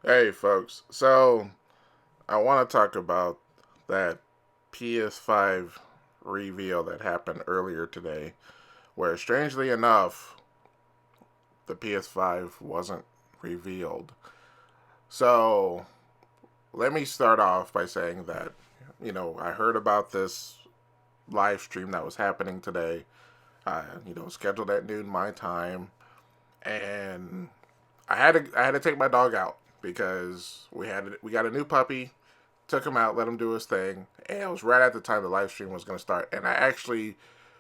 Hey, folks. So, I want to talk about that PS5 reveal that happened earlier today, where strangely enough, the PS5 wasn't revealed. So, let me start off by saying that, I heard about this live stream that was happening today, scheduled at noon my time, and I had to take my dog out because we got a new puppy. Took him out, let him do his thing, and it was right at the time the live stream was going to start. And I actually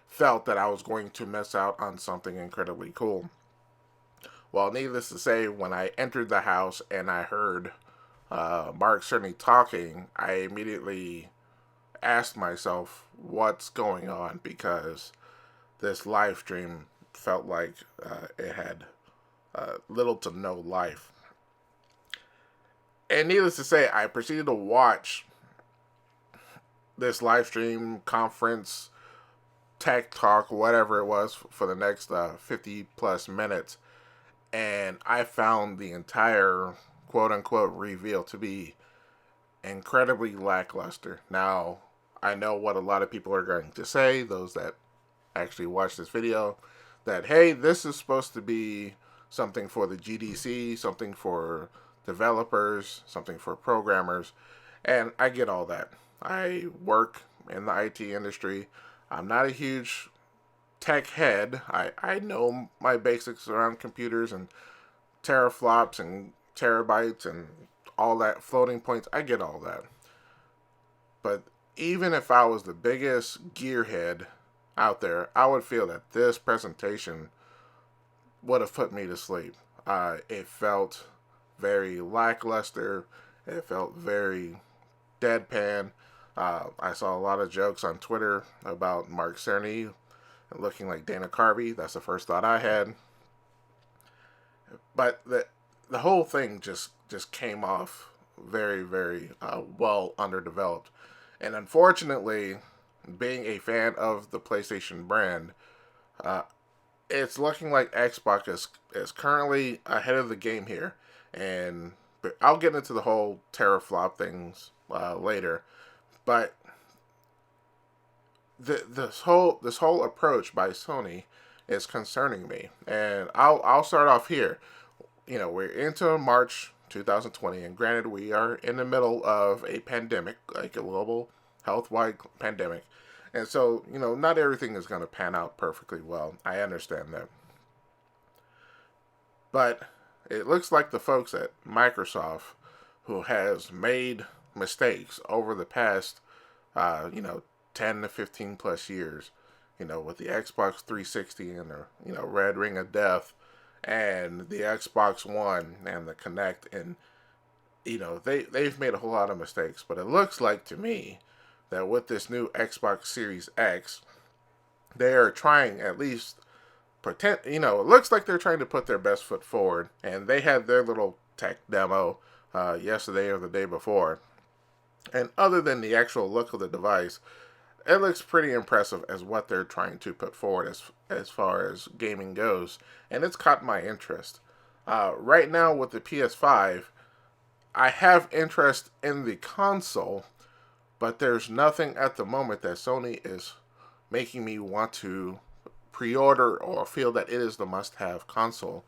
felt that I was going to miss out on something incredibly cool. Well, needless to say, when I entered the house and I heard Mark Cerny talking, I immediately asked myself what's going on because this live stream felt like it had little to no life. And needless to say, I proceeded to watch this live stream conference, tech talk, whatever it was, for the next 50 plus minutes. And I found the entire quote unquote reveal to be incredibly lackluster. Now, I know what a lot of people are going to say, those that actually watch this video, that hey, this is supposed to be something for the GDC, something for developers, something for programmers. And I get all that. I work in the IT industry. I'm not a huge tech head. I know my basics around computers and teraflops and terabytes and all that floating points. I get all that. But even if I was the biggest gearhead out there, I would feel that this presentation would have put me to sleep. It felt very lackluster. It felt very deadpan. I saw a lot of jokes on Twitter about Mark Cerny looking like Dana Carvey. That's the first thought I had. But the whole thing just came off very well underdeveloped. And unfortunately, being a fan of the PlayStation brand, uh, it's looking like Xbox is currently ahead of the game here. And but I'll get into the whole teraflop things later. But this whole approach by Sony is concerning me, and I'll start off here. We're into March 2020, and granted, we are in the middle of a pandemic, like a global health-wide pandemic, and so not everything is going to pan out perfectly well. I understand that, but it looks like the folks at Microsoft, who has made mistakes over the past, 10 to 15 plus years, with the Xbox 360 and the, Red Ring of Death and the Xbox One and the Kinect. And, they've made a whole lot of mistakes. But it looks like to me that with this new Xbox Series X, they are trying at least pretend, it looks like they're trying to put their best foot forward. And they had their little tech demo yesterday or the day before. And other than the actual look of the device, it looks pretty impressive as what they're trying to put forward as far as gaming goes, and it's caught my interest. Right now with the PS5, I have interest in the console, but there's nothing at the moment that Sony is making me want to pre-order or feel that it is the must-have console.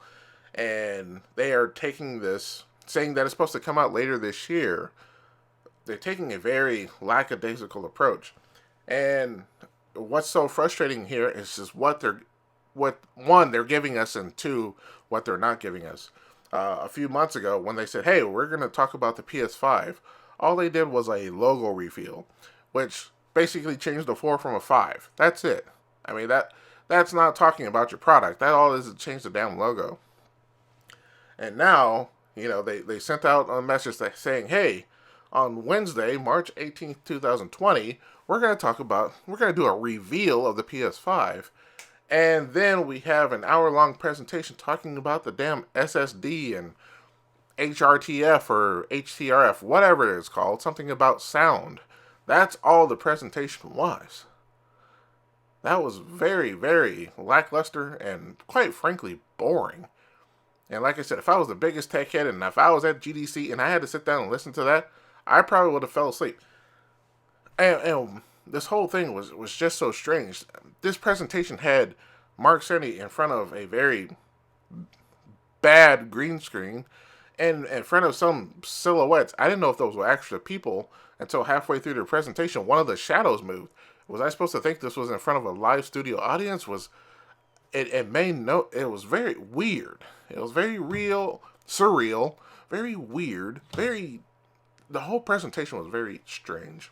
And they are taking this, saying that it's supposed to come out later this year. They're taking a very lackadaisical approach. And what's so frustrating here is just what one they're giving us, and two, what they're not giving us. A few months ago, when they said, "Hey, we're going to talk about the PS5," all they did was a logo reveal, which basically changed the 4 from a 5. That's it. I mean that's not talking about your product. That all is change the damn logo. And now, they sent out a message that saying, "Hey, on Wednesday, March 18th, 2020, we're going to do a reveal of the PS5. And then we have an hour long presentation talking about the damn SSD and HRTF or HTRF, whatever it's called, something about sound." That's all the presentation was. That was very lackluster and quite frankly boring. And like I said, if I was the biggest tech head and if I was at GDC and I had to sit down and listen to that, I probably would have fell asleep. And this whole thing was just so strange. This presentation had Mark Cerny in front of a very bad green screen and in front of some silhouettes. I didn't know if those were actual people until halfway through the presentation. One of the shadows moved. Was I supposed to think this was in front of a live studio audience? Was it made no? It was very weird. It was very real, surreal, very weird, very. The whole presentation was very strange.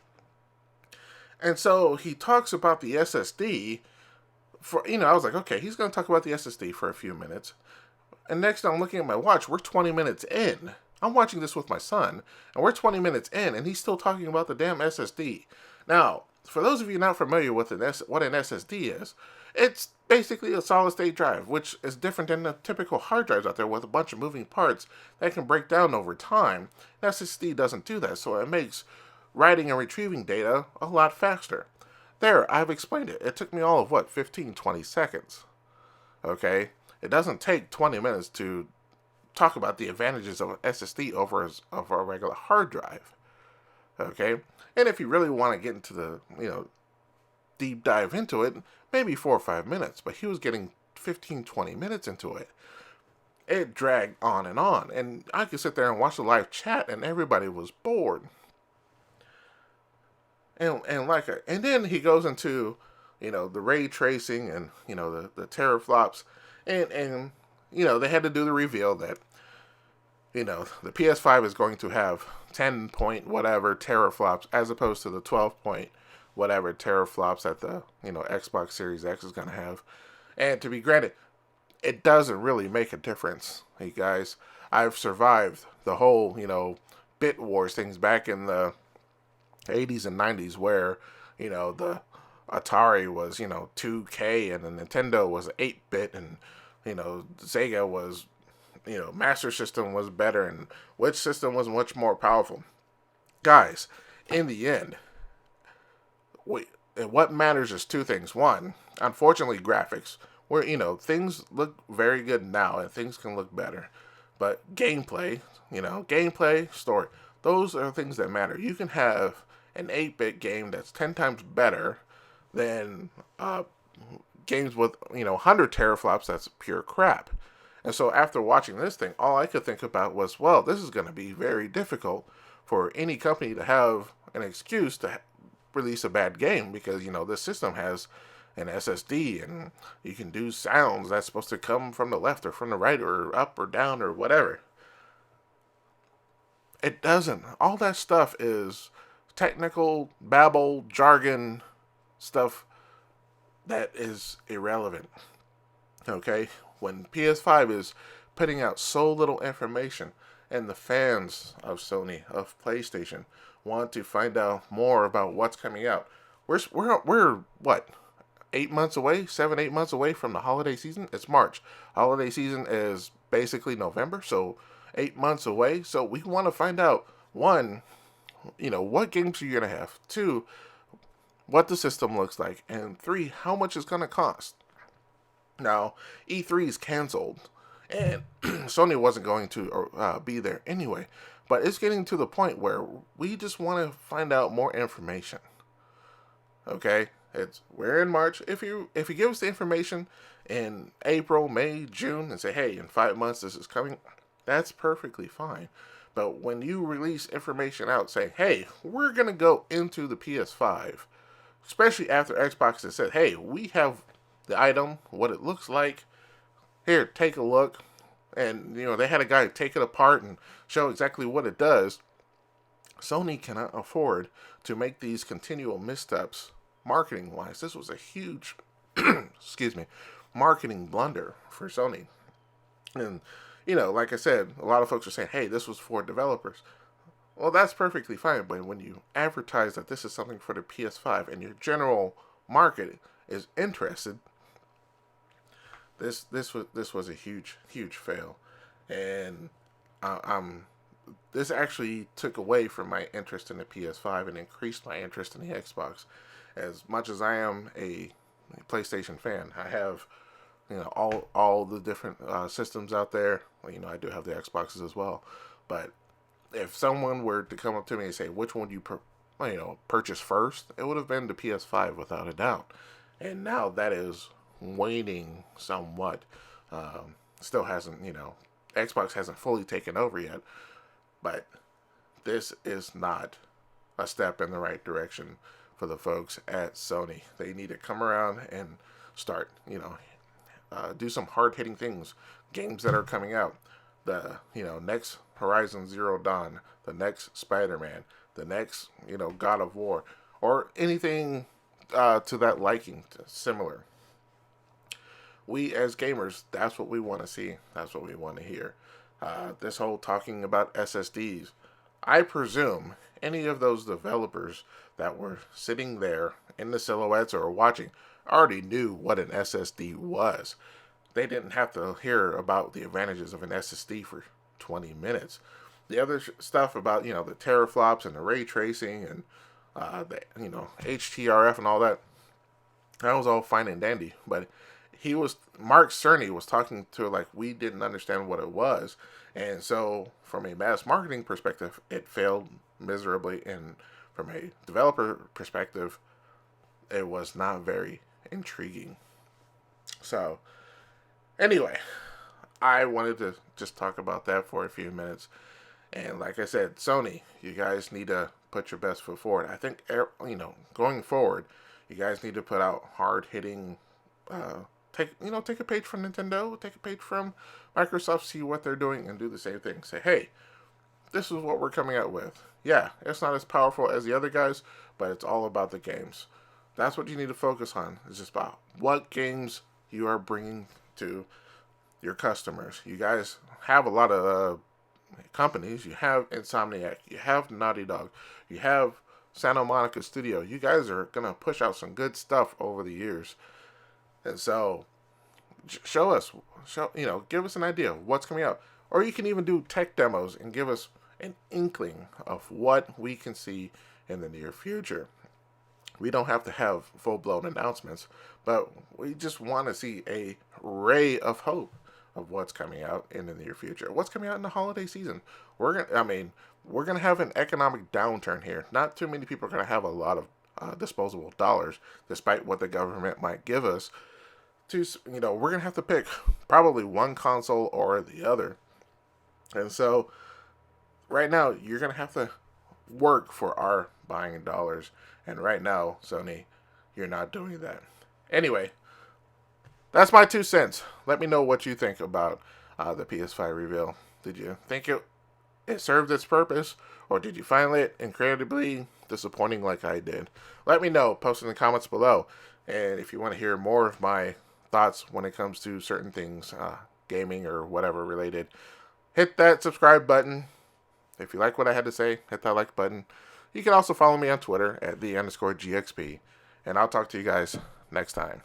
And so he talks about the SSD for, I was like, okay, he's going to talk about the SSD for a few minutes. And next I'm looking at my watch, we're 20 minutes in. I'm watching this with my son, and we're 20 minutes in, and he's still talking about the damn SSD. Now, for those of you not familiar with what an SSD is, it's basically a solid state drive, which is different than the typical hard drives out there with a bunch of moving parts that can break down over time. An SSD doesn't do that, so it makes writing and retrieving data a lot faster. There, I've explained it. It took me all of 15, 20 seconds. Okay? It doesn't take 20 minutes to talk about the advantages of an SSD over a regular hard drive. Okay? And if you really want to get into the, deep dive into it, maybe 4 or 5 minutes. But he was getting 15, 20 minutes into it. It dragged on. And I could sit there and watch the live chat and everybody was bored. And then he goes into, the ray tracing and, the teraflops. And they had to do the reveal that, the PS5 is going to have 10 point whatever teraflops as opposed to the 12 point whatever teraflops that the, Xbox Series X is going to have. And to be granted, it doesn't really make a difference. Hey guys, I've survived the whole, bit wars things back in the 80s and 90s where, the Atari was, 2K and the Nintendo was 8-bit and, Sega was, Master System was better and which system was much more powerful. Guys, in the end, what matters is two things. One, unfortunately, graphics, where, things look very good now and things can look better. But gameplay, story, those are things that matter. You can have an 8-bit game that's 10 times better than games with 100 teraflops that's pure crap. And so after watching this thing, all I could think about was, well, this is going to be very difficult for any company to have an excuse to release a bad game because this system has an SSD and you can do sounds that's supposed to come from the left or from the right or up or down or whatever. It doesn't. All that stuff is technical babble, jargon stuff that is irrelevant. Okay? When PS5 is putting out so little information and the fans of Sony, of PlayStation, want to find out more about what's coming out. We're what? 8 months away? 7, 8 months away from the holiday season? It's March. Holiday season is basically November, so 8 months away. So we want to find out, one, what games you're going to have. Two, what the system looks like. And three, how much it's going to cost. Now, E3 is canceled, and Sony wasn't going to be there anyway. But it's getting to the point where we just want to find out more information. Okay? We're in March. If you give us the information in April, May, June, and say, hey, in 5 months this is coming, that's perfectly fine. But when you release information out saying, hey, we're going to go into the PS5, especially after Xbox has said, hey, we have the item, what it looks like, here, take a look. And, they had a guy take it apart and show exactly what it does. Sony cannot afford to make these continual missteps marketing-wise. This was a huge, marketing blunder for Sony. And, like I said, a lot of folks are saying, hey, this was for developers. Well, that's perfectly fine, but when you advertise that this is something for the PS5 and your general market is interested, this was a huge fail, and this actually took away from my interest in the PS5 and increased my interest in the Xbox. As much as I am a PlayStation fan, I have all the different systems out there. Well, I do have the Xboxes as well. But if someone were to come up to me and say, which one do you purchase first, it would have been the PS5 without a doubt. And now that is waning somewhat. Still hasn't, Xbox hasn't fully taken over yet. But this is not a step in the right direction for the folks at Sony. They need to come around and start, do some hard hitting things. Games that are coming out. The, next Horizon Zero Dawn, the next Spider-Man, the next, God of War, or anything to that liking, similar. We as gamers, that's what we want to see. That's what we want to hear. This whole talking about SSDs, I presume any of those developers that were sitting there in the silhouettes or watching already knew what an SSD was. They didn't have to hear about the advantages of an SSD for 20 minutes. The other stuff about, the teraflops and the ray tracing and the, HTRF and all that, that was all fine and dandy. But Mark Cerny was talking to like we didn't understand what it was. And so from a mass marketing perspective, it failed miserably. And from a developer perspective, it was not very intriguing. So anyway, I wanted to just talk about that for a few minutes. And like I said, Sony, you guys need to put your best foot forward. I think, going forward, you guys need to put out hard-hitting, take a page from Nintendo, take a page from Microsoft, see what they're doing, and do the same thing. Say, hey, this is what we're coming out with. Yeah, it's not as powerful as the other guys, but it's all about the games. That's what you need to focus on. It's just about what games you are bringing to your customers. You guys have a lot of companies. You have Insomniac, you have Naughty Dog, you have Santa Monica Studio. You guys are gonna push out some good stuff over the years, and so show us, give us an idea of what's coming out, or you can even do tech demos and give us an inkling of what we can see in the near future. We don't have to have full-blown announcements, but we just want to see a ray of hope of what's coming out in the near future. What's coming out in the holiday season? We're gonna have an economic downturn here. Not too many people are gonna have a lot of disposable dollars, despite what the government might give us. We're gonna have to pick probably one console or the other, and so right now you're gonna have to work for our buying dollars. And right now, Sony, you're not doing that. Anyway, that's my 2 cents. Let me know what you think about the PS5 reveal. Did you think it served its purpose, or did you find it incredibly disappointing like I did? Let me know. Post in the comments below. And if you want to hear more of my thoughts when it comes to certain things, gaming or whatever related, hit that subscribe button. If you like what I had to say, hit that like button. You can also follow me on Twitter at @the_GXP. And I'll talk to you guys next time.